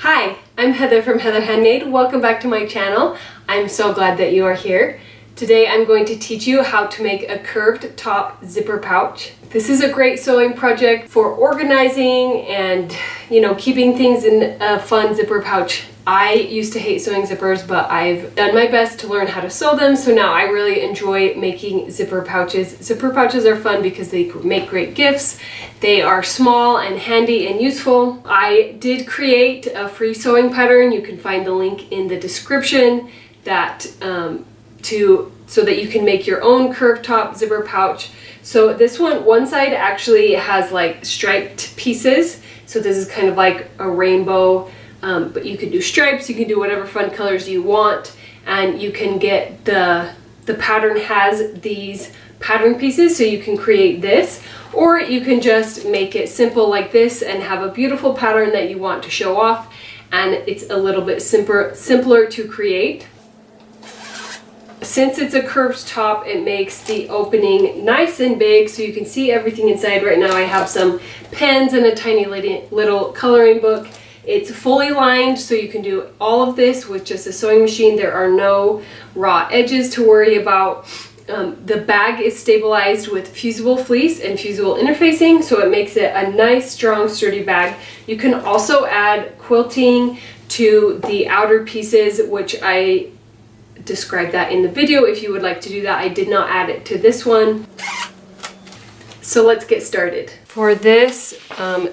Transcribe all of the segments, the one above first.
Hi, I'm Heather from Heather Handmade. Welcome back to my channel. I'm so glad that you are here. Today I'm going to teach you how to make a curved top zipper pouch. This is a great sewing project for organizing and, keeping things in a fun zipper pouch. I used to hate sewing zippers, but I've done my best to learn how to sew them, so now I really enjoy making zipper pouches. Zipper pouches are fun because they make great gifts. They are small and handy and useful. I did create a free sewing pattern. You can find the link in the description so that you can make your own curved top zipper pouch. So this one side actually has like striped pieces. So this is kind of like a rainbow, but you can do stripes, you can do whatever fun colors you want, and you can get the pattern has these pattern pieces, so you can create this, or you can just make it simple like this and have a beautiful pattern that you want to show off, and it's a little bit simpler to create. Since it's a curved top, it makes the opening nice and big so you can see everything inside. Right now I have some pens and a tiny little coloring book. It's fully lined, so you can do all of this with just a sewing machine. There are no raw edges to worry about. The bag is stabilized with fusible fleece and fusible interfacing, so it makes it a nice, strong, sturdy bag. You can also add quilting to the outer pieces, which I described that in the video if you would like to do that. I did not add it to this one. So let's get started. For this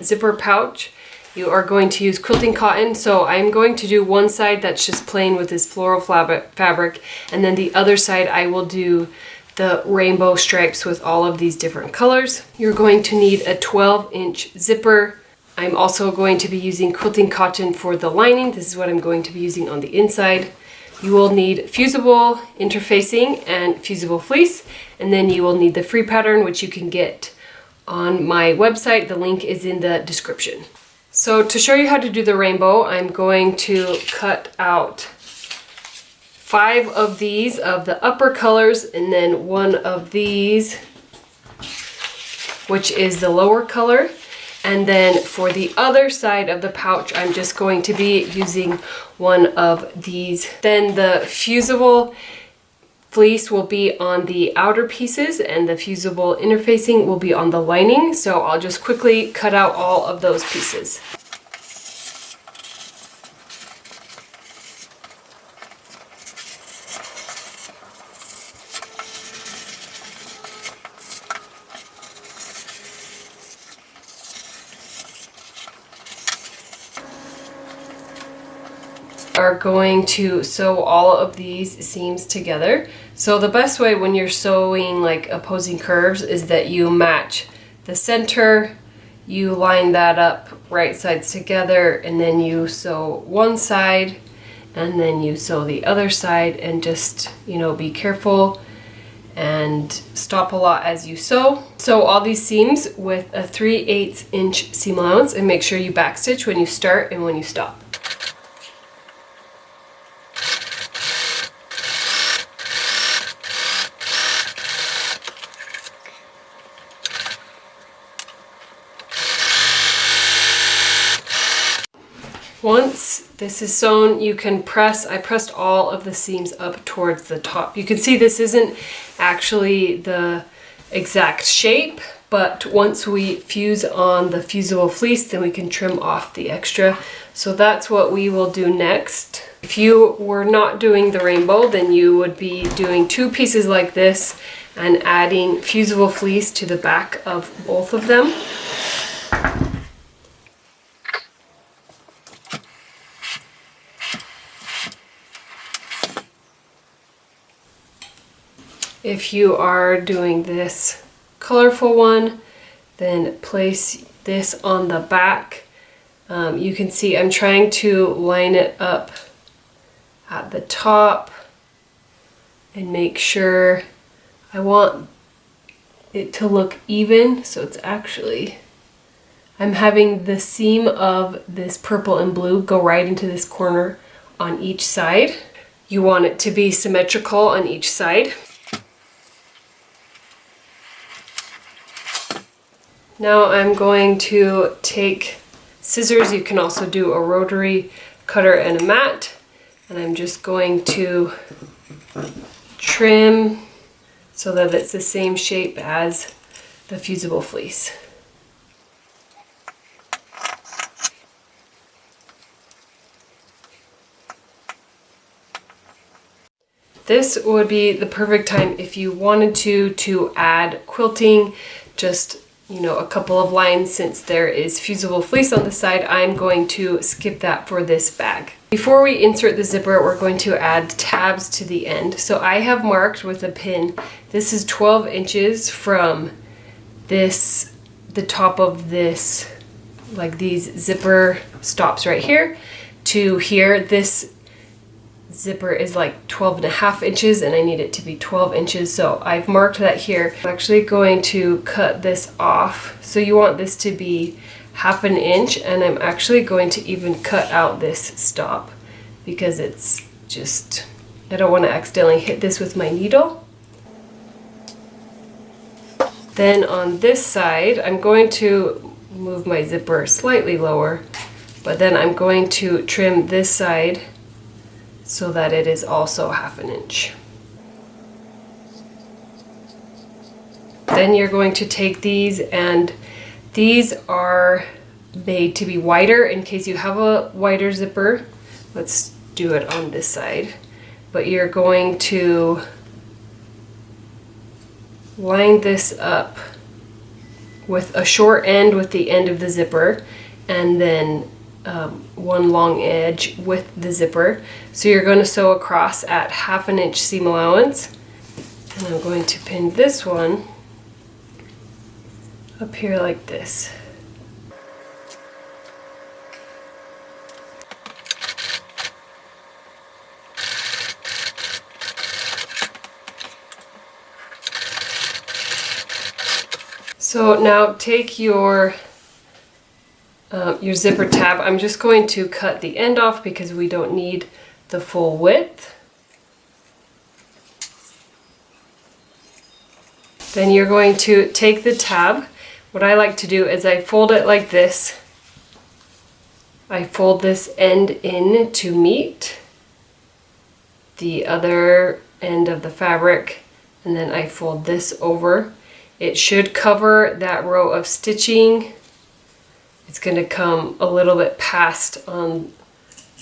zipper pouch, you are going to use quilting cotton. So I'm going to do one side that's just plain with this floral fabric, and then the other side I will do the rainbow stripes with all of these different colors. You're going to need a 12-inch zipper. I'm also going to be using quilting cotton for the lining. This is what I'm going to be using on the inside. You will need fusible interfacing and fusible fleece, and then you will need the free pattern, which you can get on my website. The link is in the description. So to show you how to do the rainbow, I'm going to cut out 5 of these of the upper colors and then 1 of these, which is the lower color. And then for the other side of the pouch, I'm just going to be using 1 of these. Then the fusible fleece will be on the outer pieces and the fusible interfacing will be on the lining. So I'll just quickly cut out all of those pieces. Are going to sew all of these seams together. So the best way when you're sewing like opposing curves is that you match the center, you line that up right sides together, and then you sew one side and then you sew the other side, and just be careful and stop a lot as you sew. Sew all these seams with a 3/8 inch seam allowance, and make sure you backstitch when you start and when you stop. Once this is sewn, you can press. I pressed all of the seams up towards the top. You can see this isn't actually the exact shape, but once we fuse on the fusible fleece, then we can trim off the extra. So that's what we will do next. If you were not doing the rainbow, then you would be doing 2 pieces like this and adding fusible fleece to the back of both of them. If you are doing this colorful one, then place this on the back. You can see I'm trying to line it up at the top and make sure I want it to look even. So it's actually, I'm having the seam of this purple and blue go right into this corner on each side. You want it to be symmetrical on each side. Now I'm going to take scissors. You can also do a rotary cutter and a mat. And I'm just going to trim so that it's the same shape as the fusible fleece. This would be the perfect time if you wanted to add quilting, just, you know, a couple of lines. Since there is fusible fleece on the side, I'm going to skip that for this bag. Before we insert the zipper, we're going to add tabs to the end. So I have marked with a pin, this is 12 inches from this, the top of this, like these zipper stops right here, to here. This zipper is like 12.5 inches and I need it to be 12 inches. So I've marked that here. I'm actually going to cut this off. So you want this to be 1/2 inch, and I'm actually going to even cut out this stop because it's just, I don't want to accidentally hit this with my needle. Then on this side, I'm going to move my zipper slightly lower, but then I'm going to trim this side so that it is also 1/2 inch. Then you're going to take these, and these are made to be wider in case you have a wider zipper. Let's do it on this side. But you're going to line this up with a short end with the end of the zipper, and then one long edge with the zipper. So you're going to sew across at 1/2 inch seam allowance. And I'm going to pin this one up here like this. So now take your zipper tab. I'm just going to cut the end off because we don't need the full width. Then you're going to take the tab. What I like to do is I fold it like this. I fold this end in to meet the other end of the fabric, and then I fold this over. It should cover that row of stitching. It's going to come a little bit past on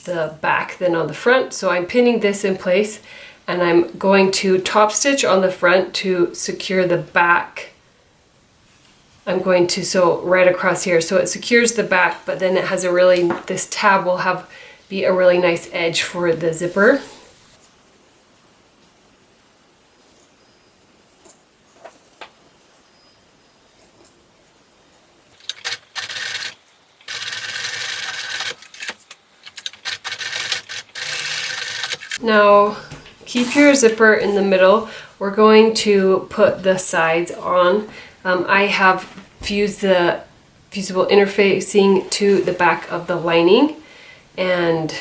the back than on the front. So I'm pinning this in place, and I'm going to top stitch on the front to secure the back. I'm going to sew right across here so it secures the back, but then it has a really, this tab will be a really nice edge for the zipper. Now, keep your zipper in the middle. We're going to put the sides on. I have fused the fusible interfacing to the back of the lining, and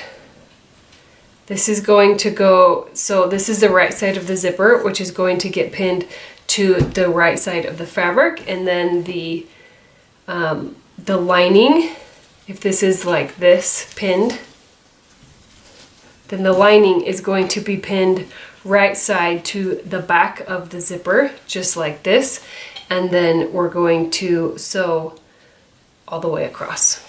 this is going to go, so this is the right side of the zipper, which is going to get pinned to the right side of the fabric, and then the lining, if this is like this pinned, then the lining is going to be pinned right side to the back of the zipper, just like this. And then we're going to sew all the way across.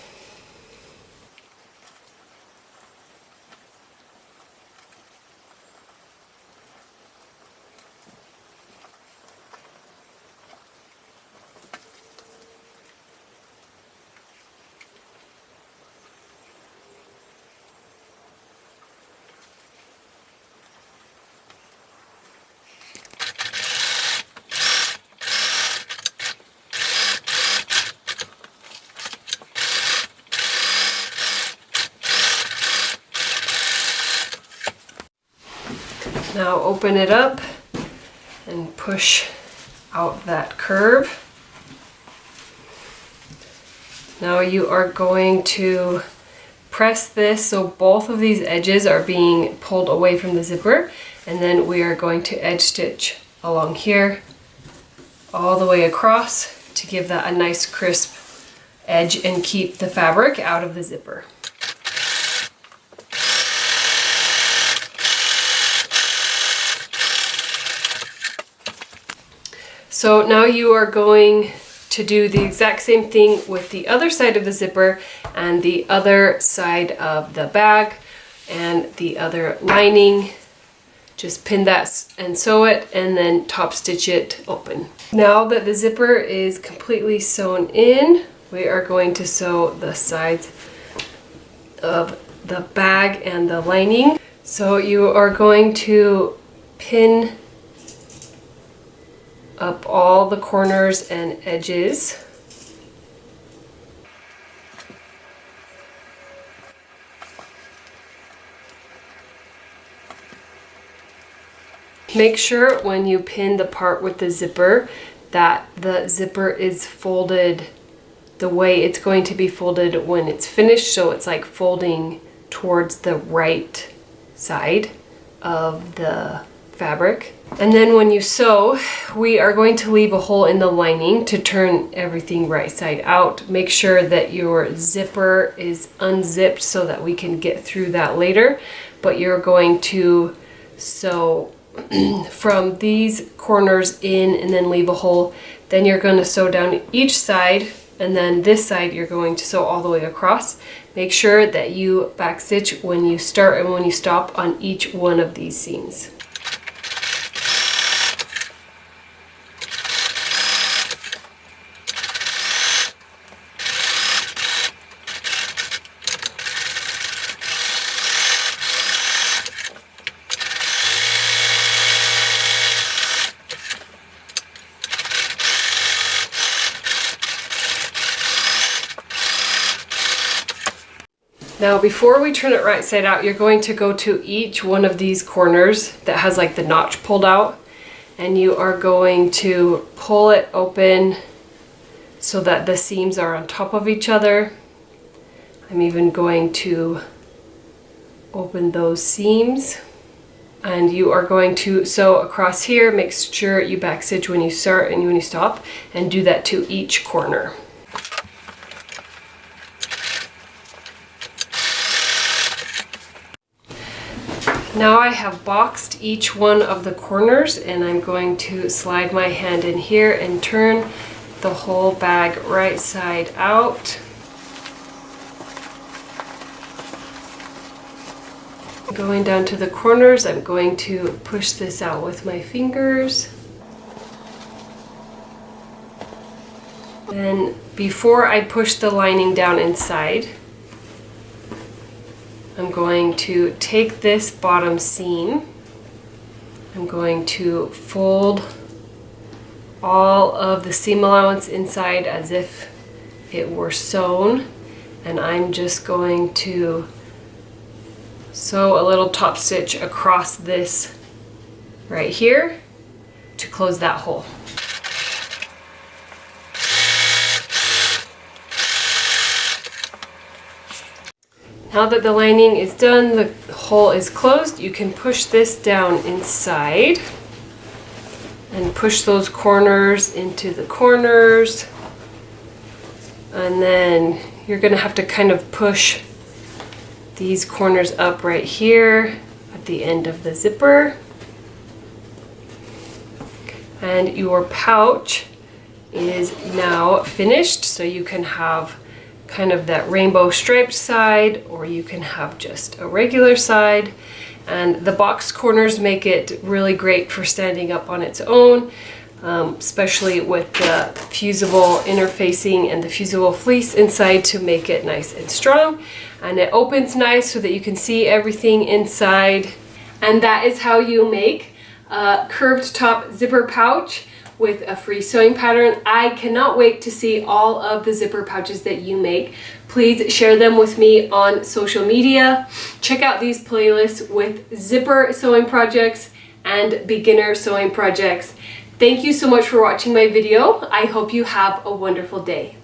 Now open it up and push out that curve. Now you are going to press this so both of these edges are being pulled away from the zipper, and then we are going to edge stitch along here all the way across to give that a nice crisp edge and keep the fabric out of the zipper. So now you are going to do the exact same thing with the other side of the zipper and the other side of the bag and the other lining. Just pin that and sew it and then top stitch it open. Now that the zipper is completely sewn in, we are going to sew the sides of the bag and the lining. So you are going to pin up all the corners and edges. Make sure when you pin the part with the zipper that the zipper is folded the way it's going to be folded when it's finished, so it's like folding towards the right side of the fabric. And then when you sew, we are going to leave a hole in the lining to turn everything right side out. Make sure that your zipper is unzipped so that we can get through that later, but you're going to sew from these corners in and then leave a hole. Then you're going to sew down each side, and then this side you're going to sew all the way across. Make sure that you backstitch when you start and when you stop on each one of these seams. Now before we turn it right side out, you're going to go to each one of these corners that has like the notch pulled out, and you are going to pull it open so that the seams are on top of each other. I'm even going to open those seams, and you are going to sew across here. Make sure you backstitch when you start and when you stop, and do that to each corner. Now I have boxed each one of the corners, and I'm going to slide my hand in here and turn the whole bag right side out. Going down to the corners, I'm going to push this out with my fingers. Then before I push the lining down inside, I'm going to take this bottom seam, I'm going to fold all of the seam allowance inside as if it were sewn, and I'm just going to sew a little top stitch across this right here to close that hole. Now that the lining is done, the hole is closed, you can push this down inside and push those corners into the corners. And then you're going to have to kind of push these corners up right here at the end of the zipper. And your pouch is now finished, so you can have kind of that rainbow striped side, or you can have just a regular side. And the box corners make it really great for standing up on its own, especially with the fusible interfacing and the fusible fleece inside to make it nice and strong. And it opens nice so that you can see everything inside. And that is how you make a curved top zipper pouch with a free sewing pattern. I cannot wait to see all of the zipper pouches that you make. Please share them with me on social media. Check out these playlists with zipper sewing projects and beginner sewing projects. Thank you so much for watching my video. I hope you have a wonderful day.